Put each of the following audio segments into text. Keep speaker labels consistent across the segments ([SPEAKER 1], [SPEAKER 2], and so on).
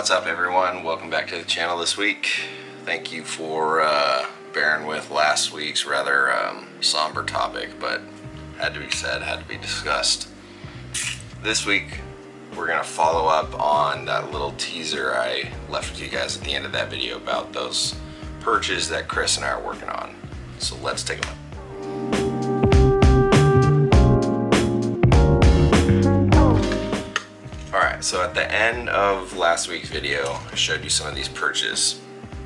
[SPEAKER 1] What's up, everyone? Welcome back to the channel this week. Thank you for bearing with last week's rather somber topic, but had to be said, had to be discussed. This week we're going to follow up on that little teaser I left with you guys at the end of that video about those perches that Chris and I are working on. So let's take a look. Alright, so at the end of last week's video, I showed you some of these perches.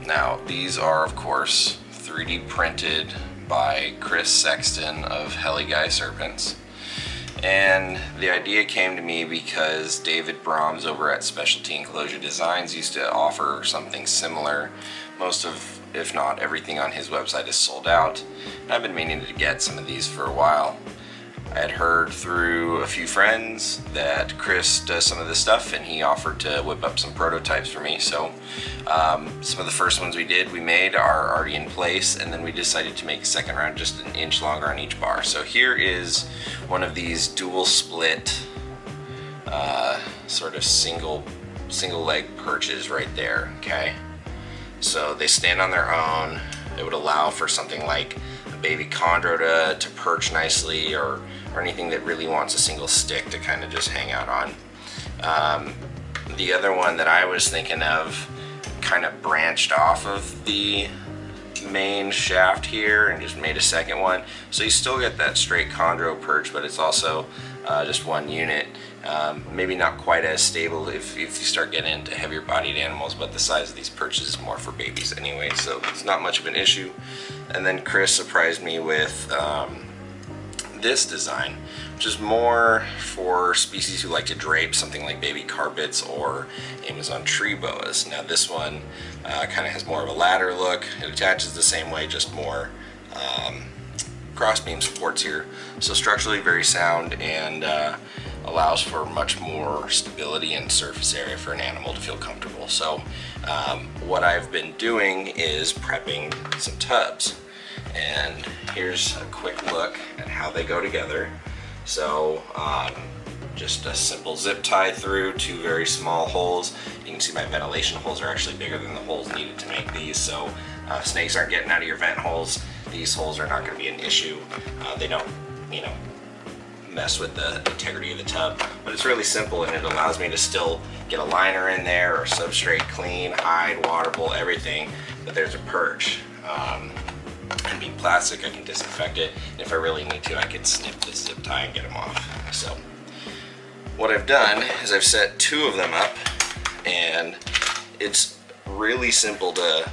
[SPEAKER 1] Now, these are, of course, 3D printed by Chris Sexton of Heligai Serpents. And the idea came to me because David Brahms over at Specialty Enclosure Designs used to offer something similar. Most of, if not everything on his website is sold out. And I've been meaning to get some of these for a while. I had heard through a few friends that Chris does some of this stuff, and he offered to whip up some prototypes for me. So some of the first ones we made are already in place, and then we decided to make a second round just an inch longer on each bar. So here is one of these dual split sort of single leg perches right there. Okay, so they stand on their own. It would allow for something like a baby chondro to perch nicely, or anything that really wants a single stick to kind of just hang out on. The other one that I was thinking of kind of branched off of the main shaft here and just made a second one. So you still get that straight chondro perch, but it's also just one unit. Maybe not quite as stable if you start getting into heavier bodied animals, but the size of these perches is more for babies anyway, so it's not much of an issue. And then Chris surprised me with this design, which is more for species who like to drape, something like baby carpets or Amazon tree boas. Now this one kind of has more of a ladder look. It attaches the same way, just more cross beam supports here. So structurally very sound, and allows for much more stability and surface area for an animal to feel comfortable. So what I've been doing is prepping some tubs, and here's a quick look at how they go together. So just a simple zip tie through two very small holes. You can see my ventilation holes are actually bigger than the holes needed to make these, so snakes aren't getting out of your vent holes. These holes are not going to be an issue. They don't, mess with the integrity of the tub, but it's really simple, and it allows me to still get a liner in there or substrate clean, hide, water bowl, everything, but there's a perch. And being plastic, I can disinfect it, and if I really need to, I can snip this zip tie and get them off. So what I've done is I've set two of them up, and it's really simple to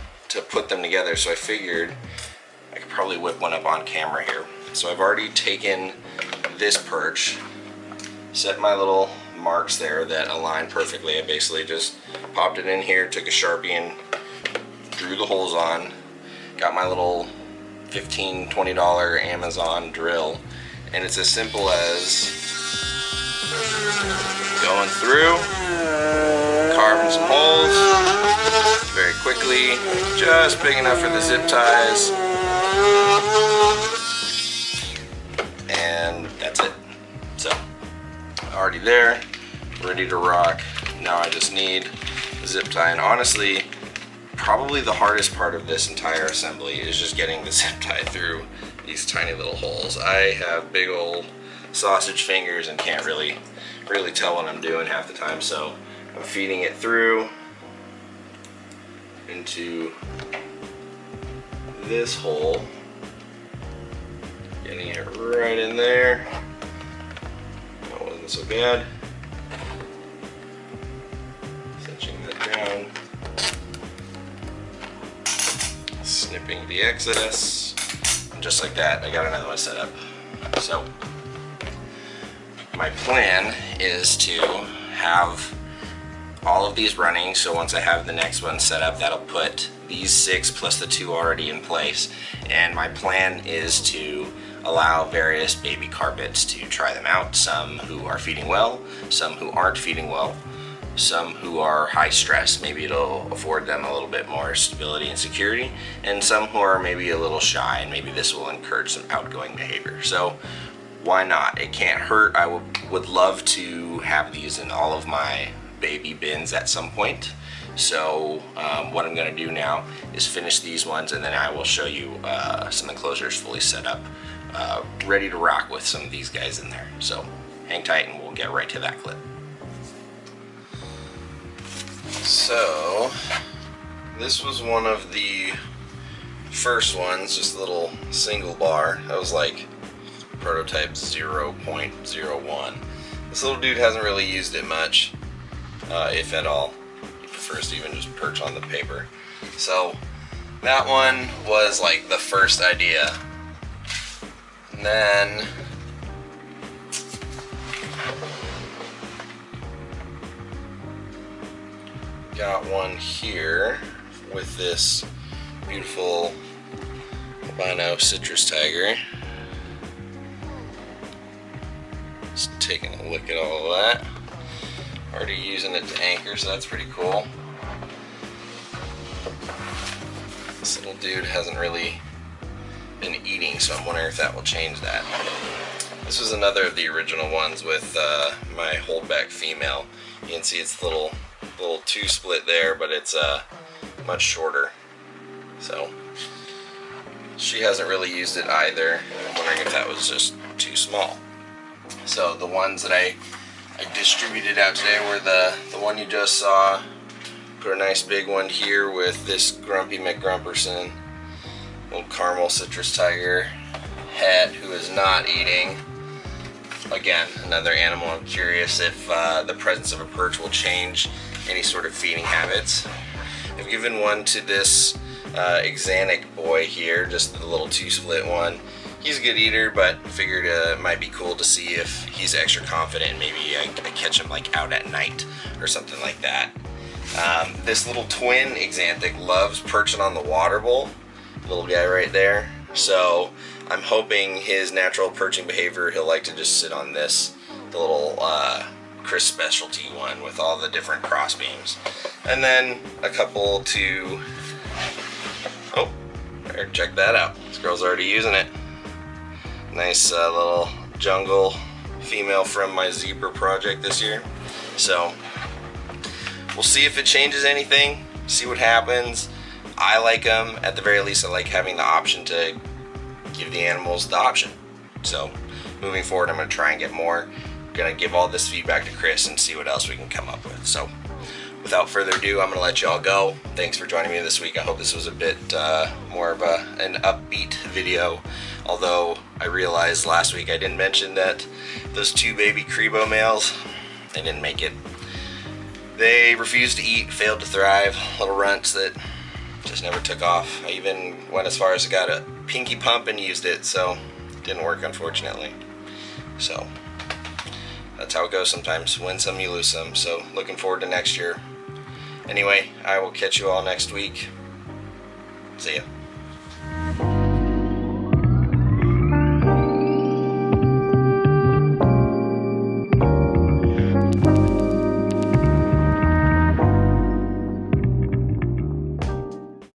[SPEAKER 1] put them together, so I figured I could probably whip one up on camera here. So I've already taken this perch, set my little marks there that align perfectly. I basically just popped it in here, took a Sharpie and drew the holes on, got my little $15–20 Amazon drill, and it's as simple as going through, carving some holes very quickly, just big enough for the zip ties, and that's it. So already there, ready to rock. Now I just need the zip tie, and honestly probably the hardest part of this entire assembly is just getting the zip tie through these tiny little holes. I have big old sausage fingers and can't really tell what I'm doing half the time, so I'm feeding it through into this hole, getting it right in there. That wasn't so bad. Cinching that down, snipping the excess, and just like that I got another one set up. So my plan is to have all of these running, so once I have the next one set up, that'll put these 6 plus the 2 already in place, and my plan is to allow various baby carpets to try them out, some who are feeding well, some who aren't feeding well, some who are high stress, maybe it'll afford them a little bit more stability and security, and some who are maybe a little shy, and maybe this will encourage some outgoing behavior. So why not? It can't hurt. I would love to have these in all of my baby bins at some point. So what I'm going to do now is finish these ones, and then I will show you some enclosures fully set up, ready to rock with some of these guys in there. So hang tight and we'll get right to that clip. So this was one of the first ones, just a little single bar. That was like prototype 0.01. This little dude hasn't really used it much, if at all. He prefers to even just perch on the paper. So that one was like the first idea. And then got one here with this beautiful albino citrus tiger. Just taking a look at all of that. Already using it to anchor, so that's pretty cool. This little dude hasn't really been eating, so I'm wondering if that will change that. This was another of the original ones with my holdback female. You can see it's a little two split there, but it's much shorter. So she hasn't really used it either. I'm wondering if that was just too small. So the ones that I distributed out today were the one you just saw. Put a nice big one here with this Grumpy McGrumperson, little caramel citrus tiger het who is not eating. Again, another animal I'm curious if the presence of a perch will change any sort of feeding habits. I've given one to this Xanic boy here, just the little two split one. He's a good eater, but figured it might be cool to see if he's extra confident and maybe I catch him like out at night or something like that. This little twin Xanthic loves perching on the water bowl, little guy right there. So I'm hoping his natural perching behavior, he'll like to just sit on this, the little Chris specialty one with all the different cross beams. And then a couple to, oh, there, check that out. This girl's already using it. Nice little jungle female from my zebra project this year. So we'll see if it changes anything, see what happens. I like them. At the very least, I like having the option to give the animals the option. So moving forward, I'm going to try and get more. I'm going to give all this feedback to Chris and see what else we can come up with. So without further ado, I'm going to let you all go. Thanks for joining me this week. I hope this was a bit more of an upbeat video. Although I realized last week I didn't mention that those two baby Crebo males, they didn't make it. They refused to eat, failed to thrive, little runts that just never took off. I even went as far as got a pinky pump and used it, so it didn't work, unfortunately. So that's how it goes sometimes. Win some, you lose some. So looking forward to next year. Anyway, I will catch you all next week. See ya.